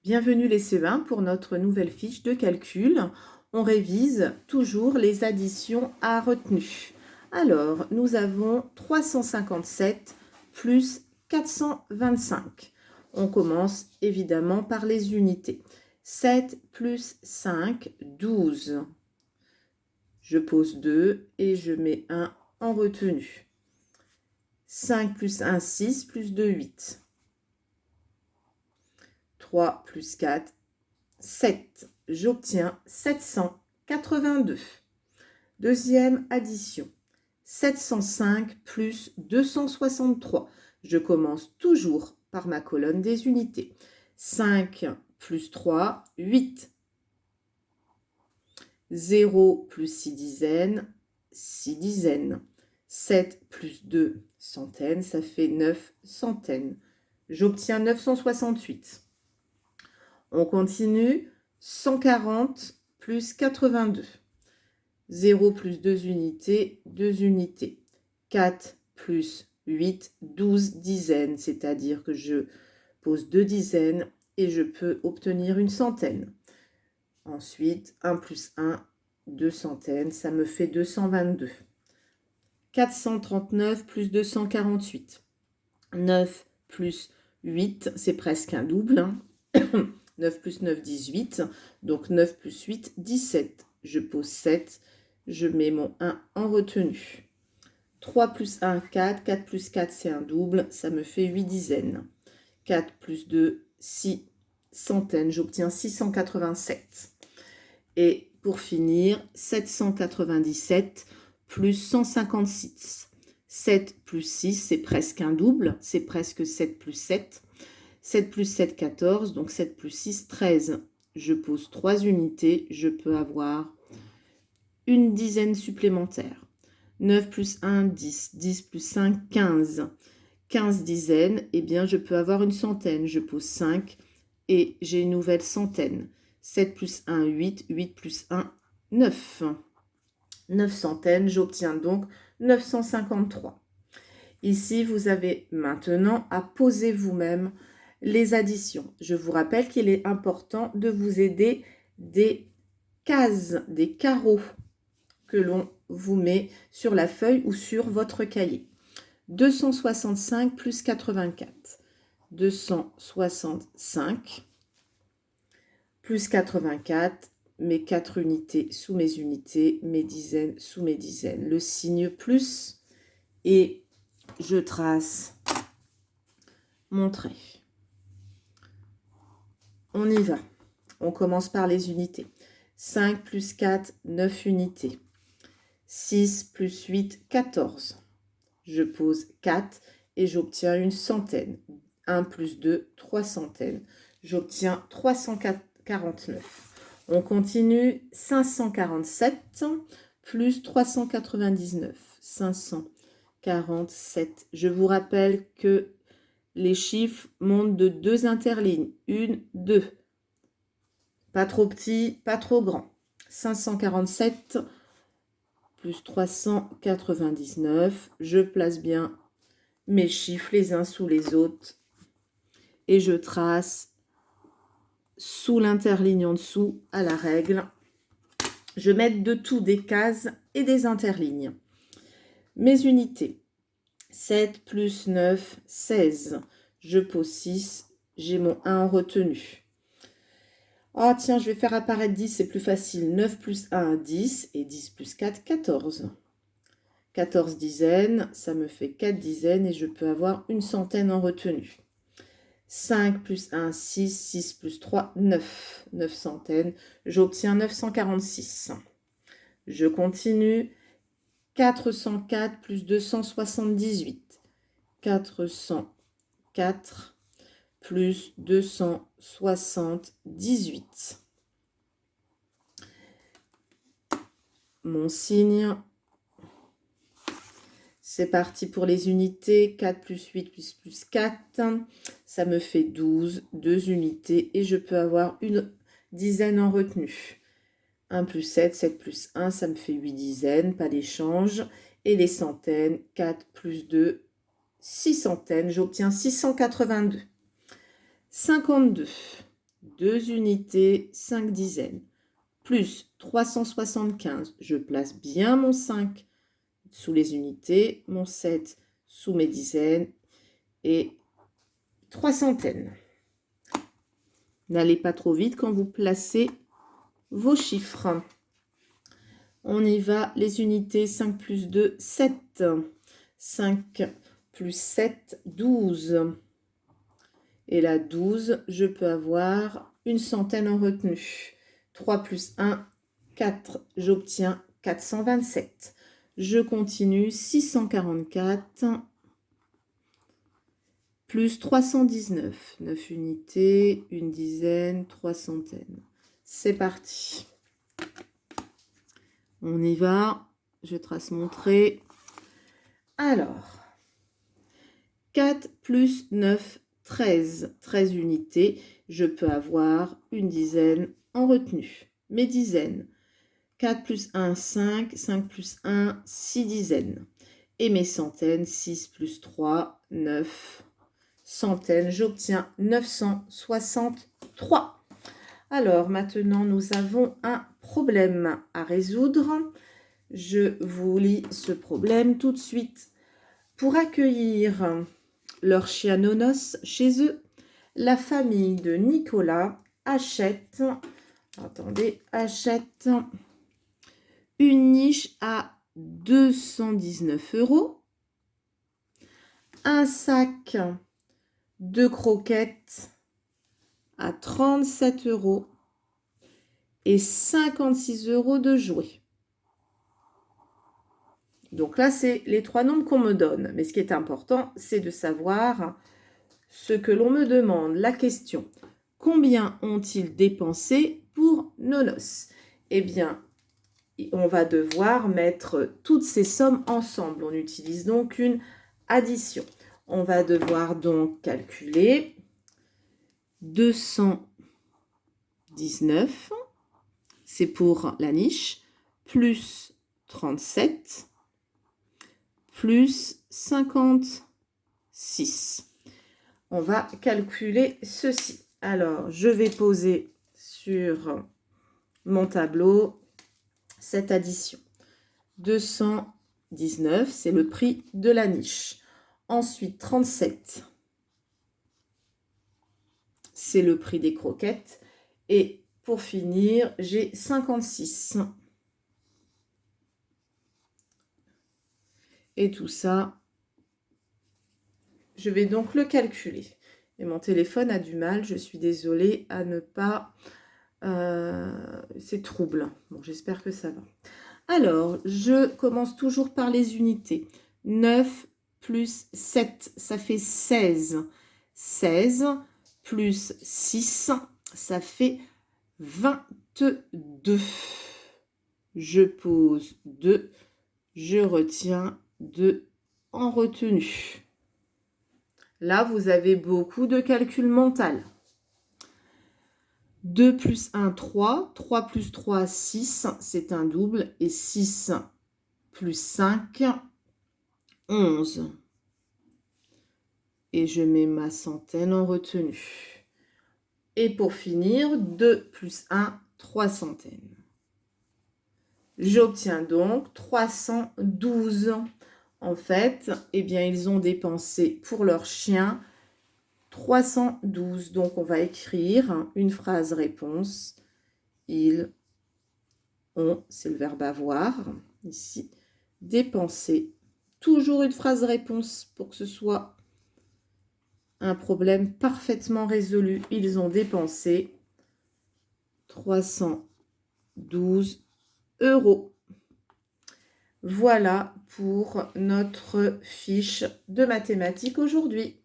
Bienvenue les C20 pour notre nouvelle fiche de calcul. On révise toujours les additions à retenue. Alors, nous avons 357 plus 425. On commence évidemment par les unités. 7 plus 5, 12. Je pose 2 et je mets 1 en retenue. 5 plus 1, 6, plus 2, 8. 3 plus 4, 7. J'obtiens 782. Deuxième addition. 705 plus 263. Je commence toujours par ma colonne des unités. 5 plus 3, 8. 0 plus 6 dizaines, 6 dizaines. 7 plus 2 centaines, ça fait 9 centaines. J'obtiens 968. On continue. 140 plus 82. 0 plus 2 unités, 2 unités. 4 plus 8, 12 dizaines. C'est-à-dire que je pose 2 dizaines et je peux obtenir une centaine. Ensuite, 1 plus 1, 2 centaines. Ça me fait 222. 439 plus 248. 9 plus 8, c'est presque un double. 9 plus 9, 18. Donc 9 plus 8, 17. Je pose 7. Je mets mon 1 en retenue. 3 plus 1, 4. 4 plus 4, c'est un double. Ça me fait 8 dizaines. 4 plus 2, 6 centaines. J'obtiens 687. Et pour finir, 797 plus 156. 7 plus 6, c'est presque un double. C'est presque 7 plus 7. 7 plus 7, 14. Donc 7 plus 6, 13. Je pose 3 unités. Je peux avoir une dizaine supplémentaire. 9 plus 1, 10. 10 plus 5, 15. 15 dizaines, eh bien, je peux avoir une centaine. Je pose 5 et j'ai une nouvelle centaine. 7 plus 1, 8. 8 plus 1, 9. 9 centaines, j'obtiens donc 953. Ici, vous avez maintenant à poser vous-même les additions. Je vous rappelle qu'il est important de vous aider des cases, des carreaux que l'on vous met sur la feuille ou sur votre cahier. 265 plus 84. 265 plus 84, mes 4 unités sous mes unités, mes dizaines sous mes dizaines. Le signe plus et je trace mon trait. On y va. On commence par les unités. 5 plus 4, 9 unités. 6 plus 8, 14. Je pose 4 et j'obtiens une centaine. 1 plus 2, 3 centaines. J'obtiens 349. On continue. 547 plus 399. 547. Je vous rappelle que les chiffres montent de 2 interlignes. 1, 2. Pas trop petit, pas trop grand. 547 plus 399. Je place bien mes chiffres les uns sous les autres. Et je trace sous l'interligne en dessous à la règle. Je mets de tout, des cases et des interlignes. Mes unités. 7 plus 9, 16. Je pose 6. J'ai mon 1 en retenue. Ah tiens, je vais faire apparaître 10, c'est plus facile. 9 plus 1, 10. Et 10 plus 4, 14. 14 dizaines, ça me fait 4 dizaines et je peux avoir une centaine en retenue. 5 plus 1, 6. 6 plus 3, 9. 9 centaines. J'obtiens 946. Je continue. 404 plus 278. 404 plus 278. Mon signe. C'est parti pour les unités. 4 plus 8 plus 4. Ça me fait 12. 2 unités. Et je peux avoir une dizaine en retenue. 1 plus 7. 7 plus 1. Ça me fait 8 dizaines. Pas d'échange. Et les centaines. 4 plus 2. 6 centaines. J'obtiens 682. 52. 2 unités, 5 dizaines, plus 375, je place bien mon 5 sous les unités, mon 7 sous mes dizaines et 3 centaines. N'allez pas trop vite quand vous placez vos chiffres. On y va, les unités, 5 plus 2, 7. 5 plus 7, 12. Et là, 12, je peux avoir une centaine en retenue. 3 plus 1, 4. J'obtiens 427. Je continue, 644 plus 319. 9 unités, une dizaine, 3 centaines. C'est parti. On y va. Je trace mon trait. Alors, 4 plus 9, 13. 13 unités. Je peux avoir une dizaine en retenue. Mes dizaines. 4 plus 1, 5. 5 plus 1, 6 dizaines. Et mes centaines, 6 plus 3, 9 centaines. J'obtiens 963. Alors, maintenant, nous avons un problème à résoudre. Je vous lis ce problème tout de suite. Pour accueillir leur chien Nonos chez eux, la famille de Nicolas achète une niche à 219 €, un sac de croquettes à 37 € et 56 € de jouets. Donc là, c'est les 3 nombres qu'on me donne. Mais ce qui est important, c'est de savoir ce que l'on me demande. La question, combien ont-ils dépensé pour Nonos? Eh bien, on va devoir mettre toutes ces sommes ensemble. On utilise donc une addition. On va devoir donc calculer 219, c'est pour la niche, plus 37, plus 56. On va calculer ceci. Alors, je vais poser sur mon tableau cette addition. 219, c'est le prix de la niche. Ensuite, 37, c'est le prix des croquettes. Et pour finir, j'ai 56. Et tout ça, je vais donc le calculer. Et mon téléphone a du mal, je suis désolée, à ne pas... c'est trouble. Bon, j'espère que ça va. Alors, je commence toujours par les unités. 9 plus 7, ça fait 16. 16 plus 6, ça fait 22. Je pose 2, je retiens 2 en retenue. Là, vous avez beaucoup de calcul mental. 2 plus 1, 3. 3 plus 3, 6. C'est un double. Et 6 plus 5, 11. Et je mets ma centaine en retenue. Et pour finir, 2 plus 1, 3 centaines. J'obtiens donc 312. En fait, eh bien, ils ont dépensé pour leur chien 312. Donc, on va écrire une phrase réponse. Ils ont, c'est le verbe avoir, ici, dépensé. Toujours une phrase réponse pour que ce soit un problème parfaitement résolu. Ils ont dépensé 312 €. Voilà pour notre fiche de mathématiques aujourd'hui.